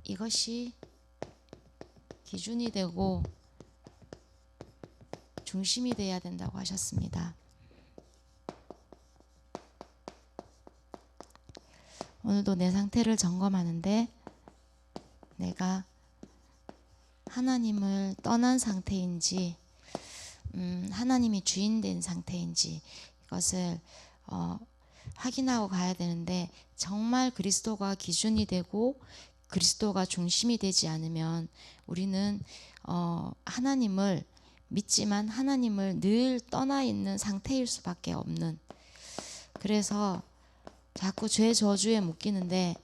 이것이 기준이 되고 중심이 돼야 된다고 하셨습니다. 오늘도 내 상태를 점검하는데 내가 하나님을 떠난 상태인지 하나님이 주인된 상태인지 이것을 확인하고 가야 되는데, 정말 그리스도가 기준이 되고 그리스도가 중심이 되지 않으면 우리는 하나님을 믿지만 하나님을 늘 떠나 있는 상태일 수밖에 없는, 그래서 자꾸 죄 저주에 묶이는데,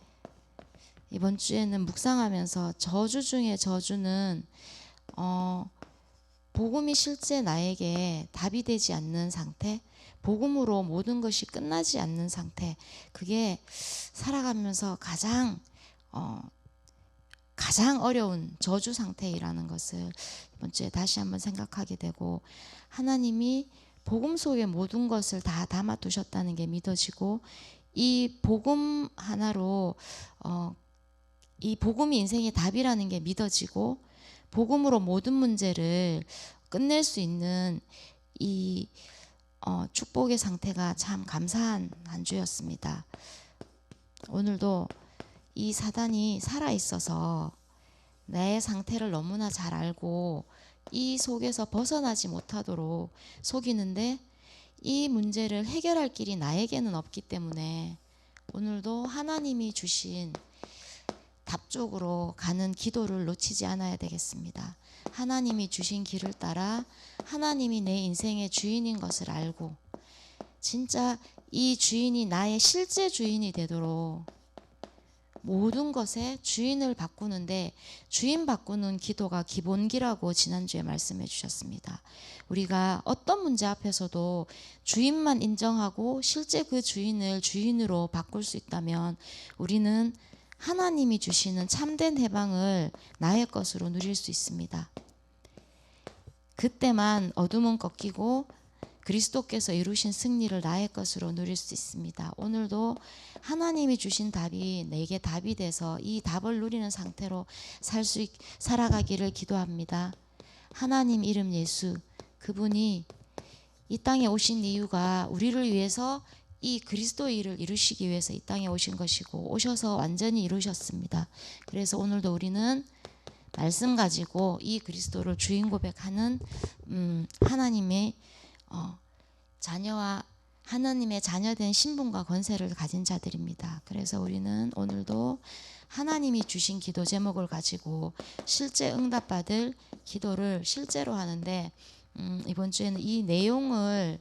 이번 주에는 묵상하면서 저주 중에 저주는 복음이 실제 나에게 답이 되지 않는 상태, 복음으로 모든 것이 끝나지 않는 상태, 그게 살아가면서 가장 어려운 저주 상태이라는 것을 이번 주에 다시 한번 생각하게 되고, 하나님이 복음 속에 모든 것을 다 담아 두셨다는 게 믿어지고, 이 복음 하나로 이 복음이 인생의 답이라는 게 믿어지고, 복음으로 모든 문제를 끝낼 수 있는 이 축복의 상태가 참 감사한 한 주였습니다. 오늘도 이 사단이 살아있어서 내 상태를 너무나 잘 알고 이 속에서 벗어나지 못하도록 속이는데, 이 문제를 해결할 길이 나에게는 없기 때문에 오늘도 하나님이 주신 답 쪽으로 가는 기도를 놓치지 않아야 되겠습니다. 하나님이 주신 길을 따라 하나님이 내 인생의 주인인 것을 알고, 진짜 이 주인이 나의 실제 주인이 되도록 모든 것에 주인을 바꾸는데, 주인 바꾸는 기도가 기본기라고 지난주에 말씀해 주셨습니다. 우리가 어떤 문제 앞에서도 주인만 인정하고 실제 그 주인을 주인으로 바꿀 수 있다면 우리는 하나님이 주시는 참된 해방을 나의 것으로 누릴 수 있습니다. 그때만 어둠은 꺾이고 그리스도께서 이루신 승리를 나의 것으로 누릴 수 있습니다. 오늘도 하나님이 주신 답이 내게 답이 돼서 이 답을 누리는 상태로 살아가기를 기도합니다. 하나님 이름 예수, 그분이 이 땅에 오신 이유가 우리를 위해서 이 그리스도의 일을 이루시기 위해서 이 땅에 오신 것이고, 오셔서 완전히 이루셨습니다. 그래서 오늘도 우리는 말씀 가지고 이 그리스도를 주인 고백하는 하나님의 자녀와 하나님의 자녀된 신분과 권세를 가진 자들입니다. 그래서 우리는 오늘도 하나님이 주신 기도 제목을 가지고 실제 응답받을 기도를 실제로 하는데, 이번 주에는 이 내용을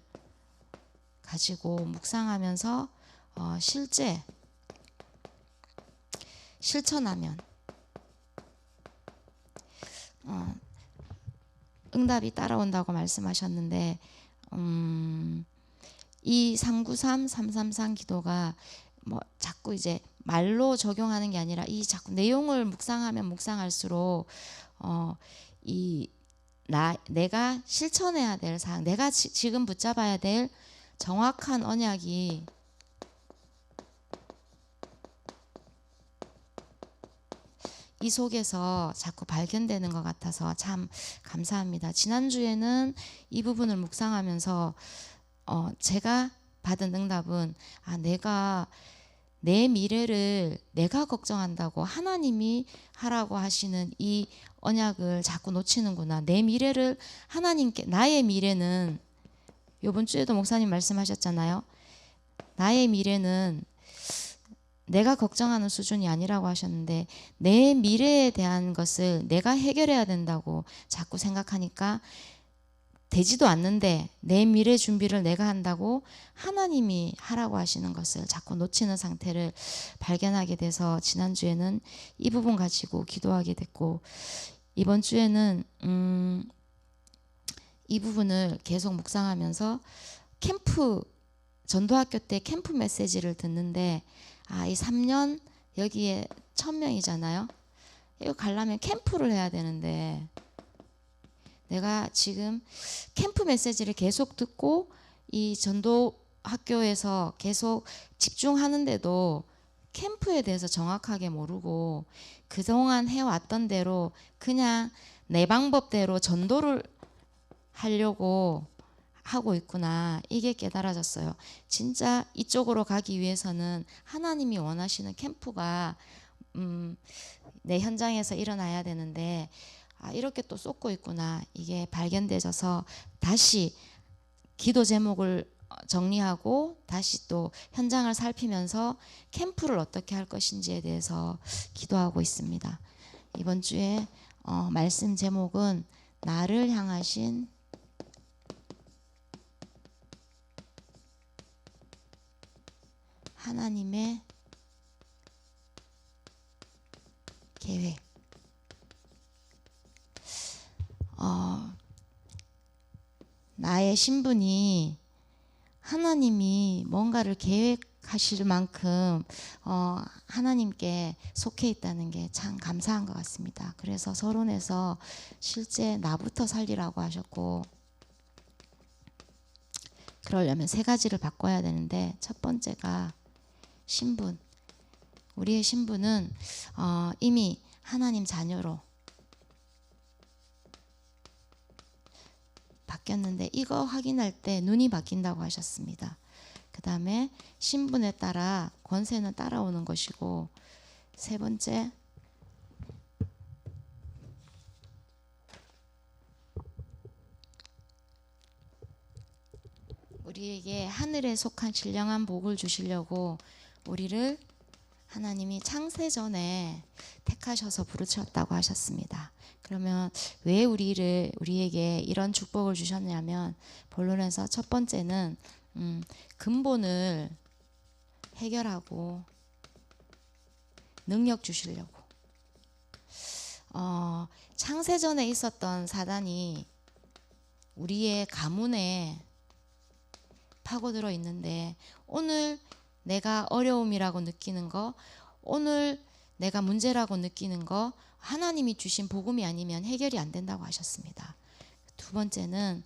가지고 묵상하면서 실제 실천하면 응답이 따라온다고 말씀하셨는데, 이 393, 333 기도가 뭐 자꾸 이제 말로 적용하는 게 아니라 이 자꾸 내용을 묵상하면 묵상할수록 내가 실천해야 될 사항, 내가 지금 붙잡아야 될 정확한 언약이 이 속에서 자꾸 발견되는 것 같아서 참 감사합니다. 지난주에는 이 부분을 묵상하면서 제가 받은 응답은 내가 내 미래를 내가 걱정한다고 하나님이 하라고 하시는 이 언약을 자꾸 놓치는구나. 내 미래를 하나님께, 나의 미래는 이번 주에도 목사님 말씀하셨잖아요. 나의 미래는 내가 걱정하는 수준이 아니라고 하셨는데, 내 미래에 대한 것을 내가 해결해야 된다고 자꾸 생각하니까 되지도 않는데, 내 미래 준비를 내가 한다고 하나님이 하라고 하시는 것을 자꾸 놓치는 상태를 발견하게 돼서 지난주에는 이 부분 가지고 기도하게 됐고, 이번 주에는 이 부분을 계속 묵상하면서 전도학교 때 캠프 메시지를 듣는데, 이 3년 여기에 1000명이잖아요. 이거 가려면 캠프를 해야 되는데, 내가 지금 캠프 메시지를 계속 듣고 이 전도 학교에서 계속 집중하는데도 캠프에 대해서 정확하게 모르고 그동안 해왔던 대로 그냥 내 방법대로 전도를 하려고 하고 있구나, 이게 깨달아졌어요. 진짜 이쪽으로 가기 위해서는 하나님이 원하시는 캠프가 내 현장에서 일어나야 되는데 이렇게 또 쏟고 있구나, 이게 발견되셔서 다시 기도 제목을 정리하고 다시 또 현장을 살피면서 캠프를 어떻게 할 것인지에 대해서 기도하고 있습니다. 이번 주에 말씀 제목은 나를 향하신 하나님의 계획. 나의 신분이 하나님이 뭔가를 계획하실 만큼 하나님께 속해 있다는 게 참 감사한 것 같습니다. 그래서 서론에서 실제 나부터 살리라고 하셨고, 그러려면 세 가지를 바꿔야 되는데, 첫 번째가 신분. 우리의 신분은 이미 하나님 자녀로 바뀌었는데, 이거 확인할 때 눈이 바뀐다고 하셨습니다. 그 다음에 신분에 따라 권세는 따라오는 것이고, 세 번째 우리에게 하늘에 속한 신령한 복을 주시려고 우리를 하나님이 창세 전에 택하셔서 부르셨다고 하셨습니다. 그러면 왜 우리에게 이런 축복을 주셨냐면, 본론에서 첫 번째는 근본을 해결하고 능력 주시려고. 창세 전에 있었던 사단이 우리의 가문에 파고들어 있는데, 오늘 내가 어려움이라고 느끼는 거, 오늘 내가 문제라고 느끼는 거, 하나님이 주신 복음이 아니면 해결이 안 된다고 하셨습니다. 두 번째는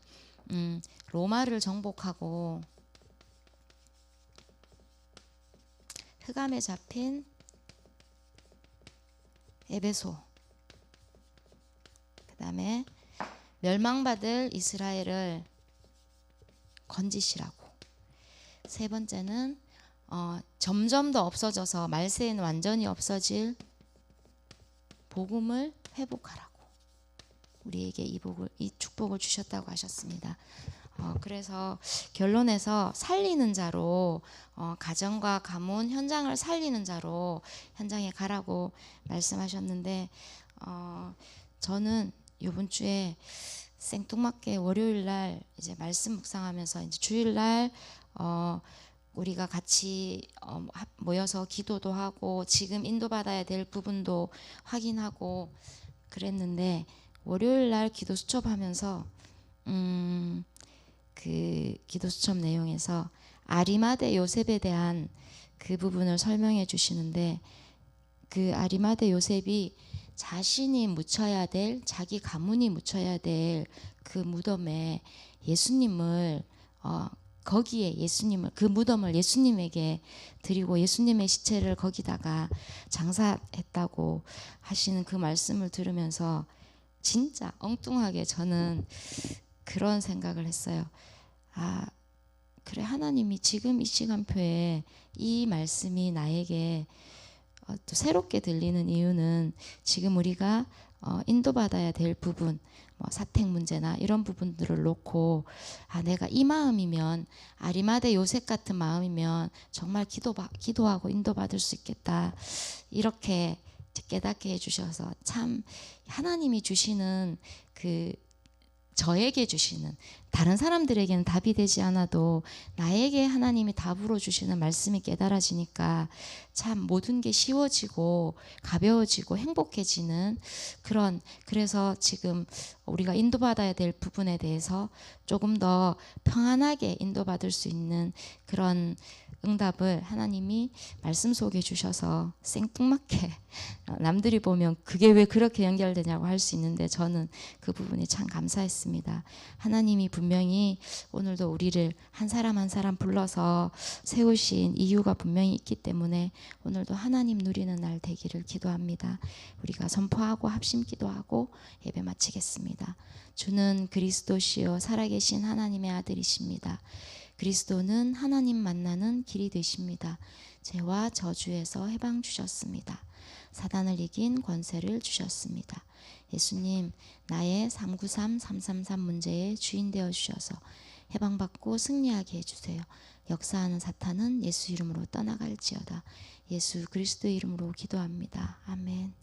로마를 정복하고 흑암에 잡힌 에베소, 그 다음에 멸망받을 이스라엘을 건지시라고. 세 번째는 점점 더 없어져서 말세에는 완전히 없어질 복음을 회복하라고 우리에게 이 축복을 주셨다고 하셨습니다. 그래서 결론에서 살리는 자로, 가정과 가문 현장을 살리는 자로 현장에 가라고 말씀하셨는데, 저는 이번 주에 생뚱맞게 월요일 날 이제 말씀 묵상하면서 이제 주일 날 우리가 같이 모여서 기도도 하고 지금 인도받아야 될 부분도 확인하고 그랬는데, 월요일 날 기도 수첩하면서 그 기도 수첩 내용에서 아리마대 요셉에 대한 그 부분을 설명해 주시는데, 그 아리마대 요셉이 자신이 묻혀야 될, 자기 가문이 묻혀야 될 그 무덤에 예수님을 거기에 예수님을, 그 무덤을 예수님에게 드리고 예수님의 시체를 거기다가 장사했다고 하시는 그 말씀을 들으면서 진짜 엉뚱하게 저는 그런 생각을 했어요. 그래, 하나님이 지금 이 시간표에 이 말씀이 나에게 또 새롭게 들리는 이유는, 지금 우리가 인도받아야 될 부분, 사택 문제나 이런 부분들을 놓고, 내가 이 마음이면, 아리마대 요셉 같은 마음이면 정말 기도하고 인도받을 수 있겠다, 이렇게 깨닫게 해주셔서, 참 하나님이 주시는 저에게 주시는, 다른 사람들에게는 답이 되지 않아도 나에게 하나님이 답으로 주시는 말씀이 깨달아지니까 참 모든 게 쉬워지고 가벼워지고 행복해지는 그래서 지금 우리가 인도받아야 될 부분에 대해서 조금 더 평안하게 인도받을 수 있는 그런 응답을 하나님이 말씀 속에 주셔서 생뚱맞게 남들이 보면 그게 왜 그렇게 연결되냐고 할 수 있는데 저는 그 부분이 참 감사했습니다. 하나님이 분명히 오늘도 우리를 한 사람 한 사람 불러서 세우신 이유가 분명히 있기 때문에 오늘도 하나님 누리는 날 되기를 기도합니다. 우리가 선포하고 합심 기도하고 예배 마치겠습니다. 주는 그리스도시요 살아계신 하나님의 아들이십니다. 그리스도는 하나님 만나는 길이 되십니다. 죄와 저주에서 해방 주셨습니다. 사단을 이긴 권세를 주셨습니다. 예수님, 나의 393, 333 문제의 주인 되어 주셔서 해방받고 승리하게 해주세요. 역사하는 사탄은 예수 이름으로 떠나갈지어다. 예수 그리스도의 이름으로 기도합니다. 아멘.